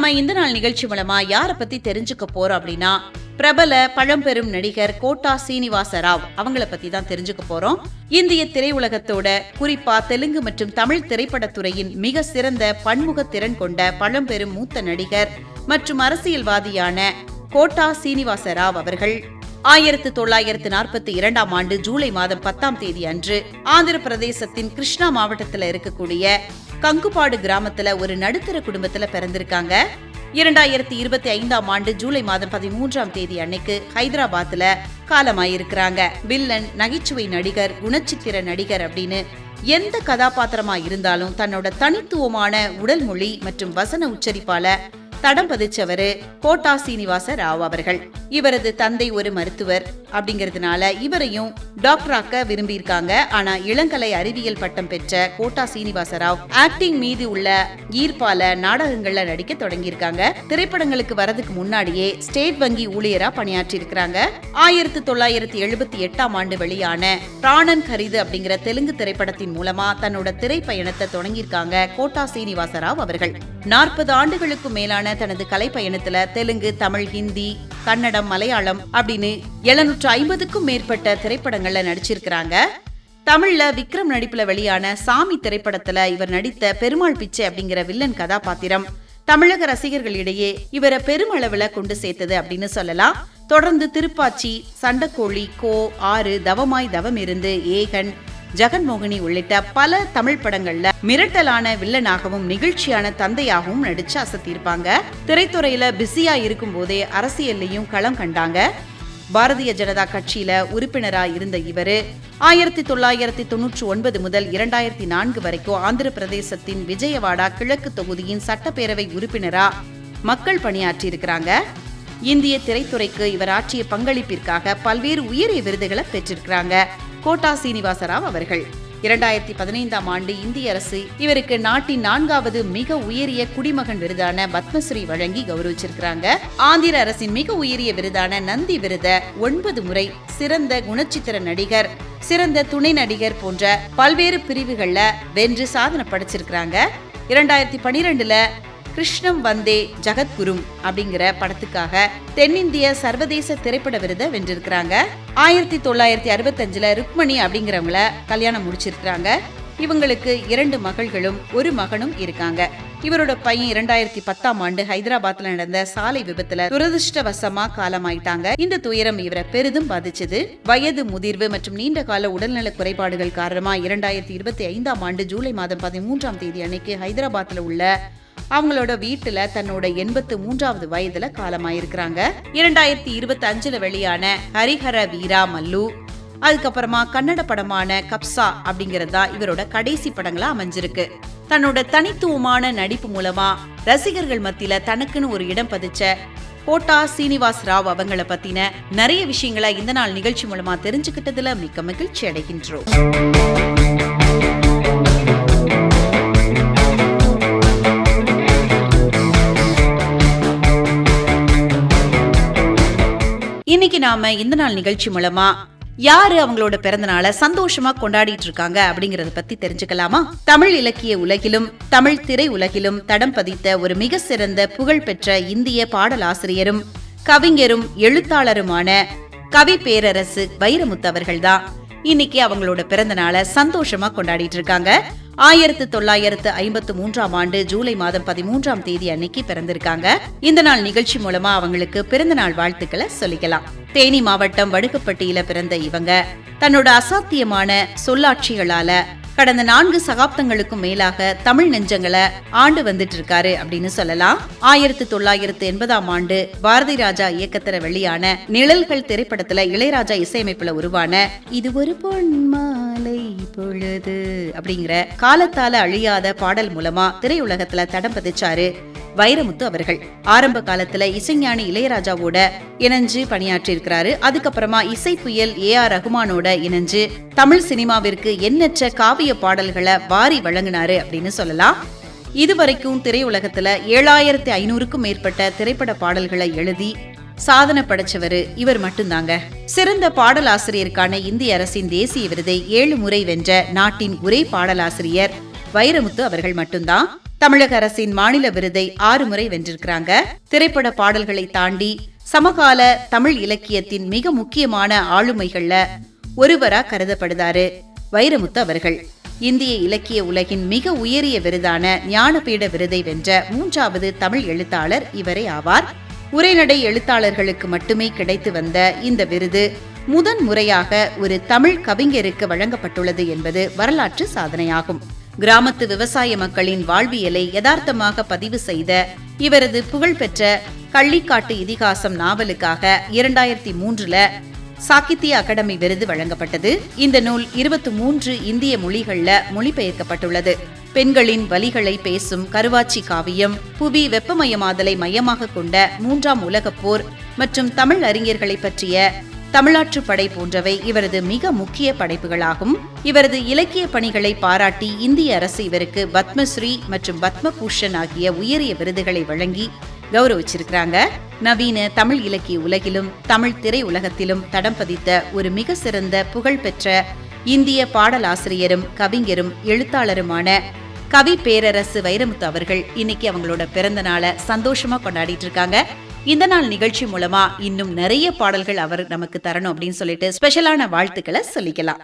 நாம இந்த நாள் நிகழ்ச்சி மூலமா யார பத்தி தெரிஞ்சுக்க போறோம் அப்படின்னா, பிரபல பழம்பெரும் நடிகர் கோட்டா சீனிவாச ராவ் அவங்கள பத்தி தான் தெரிஞ்சுக்க போறோம். இந்திய திரையுலகத்தோட, குறிப்பா தெலுங்கு மற்றும் தமிழ் திரைப்படத்துறையின் மிக சிறந்த பன்முக திறன் கொண்ட பழம்பெரும் மூத்த நடிகர் மற்றும் அரசியல்வாதியான கோட்டா சீனிவாச ராவ் அவர்கள் 1942 ஆண்டு ஜூலை மாதம் 10ஆம் தேதி அன்று ஆந்திர பிரதேசத்தின் கிருஷ்ணா மாவட்டத்தில் இருக்கக்கூடிய கங்குபாடு கிராமத்துல ஒரு நடுத்தர குடும்பத்துல பிறந்திருக்காங்க. 2025 ஆண்டு ஜூலை மாதம் 13ஆம் தேதி அன்னைக்கு ஹைதராபாத்ல காலமாயிருக்கிறாங்க. வில்லன், நகைச்சுவை நடிகர், குணச்சித்திர நடிகர் அப்படின்னு எந்த கதாபாத்திரமா இருந்தாலும் தன்னோட தனித்துவமான உடல் மொழி மற்றும் வசன உச்சரிப்பால தடம் பதிச்சவரு கோட்டா சீனிவாச ராவ் அவர்கள். இவரது தந்தை ஒரு மருத்துவர் அப்படிங்கறதுனால இவரையும் டாக்டராக்க விரும்பி இருக்காங்க. ஆனா இளங்கலை அறிவியல் பட்டம் பெற்ற கோட்டா சீனிவாச ராவ் ஆக்டிங் மீது உள்ள ஈர்ப்பால நாடகங்கள்ல நடிக்க தொடங்கியிருக்காங்க. திரைப்படங்களுக்கு வரதுக்கு முன்னாடியே ஸ்டேட் வங்கி ஊழியரா பணியாற்றி இருக்கிறாங்க. 1978ஆம் ஆண்டு வெளியான பிராணன் கரிது அப்படிங்கிற தெலுங்கு திரைப்படத்தின் மூலமா தன்னோட திரைப்பயணத்தை தொடங்கியிருக்காங்க கோட்டா சீனிவாச ராவ் அவர்கள். 40 ஆண்டுகளுக்கு மேலான தனது கலை பயணத்துல தெலுங்கு, தமிழ், ஹிந்தி, கன்னடம், மலையாளம் அப்படின்னு 750க்கும் மேற்பட்ட திரைப்படங்கள்ல நடிச்சிருக்கிறாங்க. தமிழ்ல விக்ரம் நடிப்புல வெளியான சாமி திரைப்படத்துல இவர் நடித்த பெருமாள் பிச்சை அப்படிங்கிற வில்லன் கதாபாத்திரம் தமிழக ரசிகர்களிடையே இவரை பெருமளவுல கொண்டு சேர்த்தது அப்படின்னு சொல்லலாம். தொடர்ந்து திருப்பாச்சி, சண்டக்கோழி, கோ, 6, தவமாய் தவம் இருந்து, ஏகன், ஜெகன்மோகினி உள்ளிட்ட பல தமிழ் படங்கள்ல மிரட்டலான வில்லனாகவும் நிகழ்ச்சியான தந்தையாகவும் நடிச்சு அசத்திருப்பாங்க. திரைத்துறையில பிஸியா இருக்கும் போதே அரசியல்லையும் களம் கண்டாங்க. பாரதிய ஜனதா கட்சியில உறுப்பினரா இருந்த இவரு 1999 முதல் 2004 வரைக்கும் ஆந்திர பிரதேசத்தின் விஜயவாடா கிழக்கு தொகுதியின் சட்டப்பேரவை உறுப்பினரா மக்கள் பணியாற்றி இருக்கிறாங்க. இந்திய திரைத்துறைக்கு இவர் ஆற்றிய பங்களிப்பிற்காக பல்வேறு உயரிய விருதுகளை பெற்றிருக்கிறாங்க கோட்டா சீனிவாச ராவ் அவர்கள். 2015ஆம் ஆண்டு இந்திய அரசு இவருக்கு நாட்டின் 4வது மிக உயரிய குடிமகன் விருதான பத்மஸ்ரீ வழங்கி கௌரவிச்சிருக்கிறாங்க. ஆந்திர அரசின் மிக உயரிய விருதான நந்தி விருத 9 முறை, சிறந்த குணச்சித்திர நடிகர், சிறந்த துணை நடிகர் போன்ற பல்வேறு பிரிவுகள்ல வென்று சாதனை படைச்சிருக்கிறாங்க. 2012ல கிருஷ்ணம் வந்தே ஜகத்குரும் அப்படிங்கிற படத்துக்காக தென்னிந்திய சர்வதேச திரைப்பட விருதை வென்றிருக்கிறாங்க. 1965ல ருக்மணி அப்படிங்கிறவங்கள கல்யாணம் முடிச்சிருக்கிறாங்க. இவங்களுக்கு 2 மகள்களும் 1 மகனும் இருக்காங்க. இவரோட பையன் 2010ஆம் ஆண்டு ஹைதராபாத்ல நடந்த சாலை விபத்துல துரதிருஷ்டவசமா காலமாயிட்டாங்க. இந்த துயரம் இவரை பெரிதும் பாதிச்சது. வயது முதிர்வு மற்றும் நீண்ட கால உடல்நல குறைபாடுகள் காரணமா 2025ஆம் ஆண்டு ஜூலை மாதம் 13ஆம் தேதி அன்னைக்கு ஹைதராபாத்ல உள்ள அவங்களோட வீட்டுல தன்னோட 83வது வயதுல காலமாயிருக்கிறாங்க. 2025ல வெளியான ஹரிஹர வீரா மல்லு, அதுக்கப்புறமா கன்னட படமான கப்சா அப்படிங்கறதா இவரோட கடைசி படங்களா அமைஞ்சிருக்கு. தன்னோட தனித்துவமான நடிப்பு மூலமா ரசிகர்கள் மத்தியில தனக்குன்னு ஒரு இடம் பதிச்ச கோட்டா சீனிவாஸ் ராவ் அவங்கள பத்தின நிறைய விஷயங்களை இந்த நாள் நிகழ்ச்சி மூலமா தெரிஞ்சுக்கிட்டதுல மிக்க மகிழ்ச்சி அடைகின்றோம். இன்னைக்கு நாம இந்த நாள் நிகழ்ச்சி மூலமா யாரு அவங்களோட பிறந்த நாளை சந்தோஷமா கொண்டாடிட்டு இருக்காங்க அப்படிங்கறத பத்தி தெரிஞ்சுக்கலாமா? தமிழ் இலக்கிய உலகிலும் தமிழ் திரை உலகிலும் தடம் பதித்த ஒரு மிக சிறந்த புகழ்பெற்ற இந்திய பாடலாசிரியரும் கவிஞரும் எழுத்தாளருமான கவி பேரரசு வைரமுத்து அவர்கள் தான் இன்னைக்கு அவங்களோட பிறந்த நாளை சந்தோஷமா கொண்டாடிட்டு இருக்காங்க. 1953ஆம் ஆண்டு ஜூலை மாதம் 13ஆம் தேதி அன்னைக்கு பிறந்திருக்காங்க. இந்த நாள் நிகழ்ச்சி மூலமா அவங்களுக்கு பிறந்த நாள் வாழ்த்துக்களை சொல்லிக்கலாம். தேனி மாவட்டம் வடுகப்பட்டியில பிறந்த இவங்க தன்னோட அசாத்தியமான சொல்லாட்சிகளால கடந்த 4 சகாப்தங்களுக்கும் மேலாக தமிழ் நெஞ்சங்களை ஆண்டு வந்துட்டு இருக்காரு அப்படின்னு சொல்லலாம். 1980ஆம் ஆண்டு பாரதி ராஜா இயக்கத்துல வெளியான நிழல்கள் திரைப்படத்துல இளையராஜா இசையமைப்புல உருவான இது ஒரு பொன் மாலை பொழுது அப்படிங்கிற காலத்தால அழியாத பாடல் மூலமா திரையுலகத்துல தடம் பதிச்சாரு வைரமுத்து அவர்கள். ஆரம்ப காலத்துல இசைஞானி இளையராஜாவோட இணைஞ்சு பணியாற்றி இருக்கிறாரு. அதுக்கப்புறமா இசை புயல் AR ரகுமானோட இணைஞ்சு தமிழ் சினிமாவிற்கு எண்ணற்ற காவிய பாடல்களை வாரி வழங்கினாரு அப்படின்னு சொல்லலாம். இதுவரைக்கும் திரையுலகத்துல 7500க்கும் மேற்பட்ட திரைப்பட பாடல்களை எழுதி சாதனை படைச்சவரு இவர் மட்டும்தாங்க. சிறந்த பாடலாசிரியருக்கான இந்திய அரசின் தேசிய விருதை 7 முறை வென்ற நாட்டின் ஒரே பாடலாசிரியர் வைரமுத்து அவர்கள் மட்டும்தான். தமிழக அரசின் மாநில விருதை 6 முறை வென்றிருக்கிறாங்க. திரைப்பட பாடல்களை தாண்டி சமகால தமிழ் இலக்கியத்தின் மிக முக்கியமான ஆளுமைகள்ல ஒருவரா கருதப்படுதாரு வைரமுத்து அவர்கள். இந்திய இலக்கிய உலகின் மிக உயரிய விருதான ஞானபீட விருதை வென்ற 3வது தமிழ் எழுத்தாளர் இவரே ஆவார். உரைநடை எழுத்தாளர்களுக்கு மட்டுமே கிடைத்து வந்த இந்த விருது முதன் முறையாக ஒரு தமிழ் கவிஞருக்கு வழங்கப்பட்டுள்ளது என்பது வரலாற்று சாதனையாகும். கிராமத்து விவசாய மக்களின் வாழ்வியலை யதார்த்தமாக பதிவு செய்த இவரது புகழ்பெற்ற கள்ளிக்காட்டு இதிகாசம் நாவலுக்காக 2003 சாகித்ய அகாடமி விருது வழங்கப்பட்டது. இந்த நூல் 23 இந்திய மொழிகள்ல மொழிபெயர்க்கப்பட்டுள்ளது. பெண்களின் வலிகளை பேசும் கருவாச்சி காவியம், புவி வெப்பமயமாதலை மையமாக கொண்ட 3ஆம் உலகப் போர் மற்றும் தமிழ் அறிஞர்களை பற்றிய தமிழாற்றுப் படை போன்றவை இவரது மிக முக்கிய படைப்புகளாகும். இவரது இலக்கிய பணிகளை பாராட்டி இந்திய அரசு இவருக்கு பத்மஸ்ரீ மற்றும் பத்மபூஷன் ஆகிய உயரிய விருதுகளை வழங்கி கௌரவிச்சிருக்கிறாங்க. நவீன தமிழ் இலக்கிய உலகிலும் தமிழ் திரை உலகத்திலும் தடம் பதித்த ஒரு மிக சிறந்த புகழ்பெற்ற இந்திய பாடலாசிரியரும் கவிஞரும் எழுத்தாளருமான கவி பேரரசு வைரமுத்து அவர்கள் இன்னைக்கு அவங்களோட பிறந்த நாளை சந்தோஷமா கொண்டாடிட்டு இருக்காங்க. இந்த நாள் நிகழ்ச்சி மூலமா இன்னும் நிறைய பாடல்கள் அவர் நமக்கு தரணும் அப்படின்னு சொல்லிட்டு ஸ்பெஷலான வாழ்த்துக்களை சொல்லிக்கலாம்.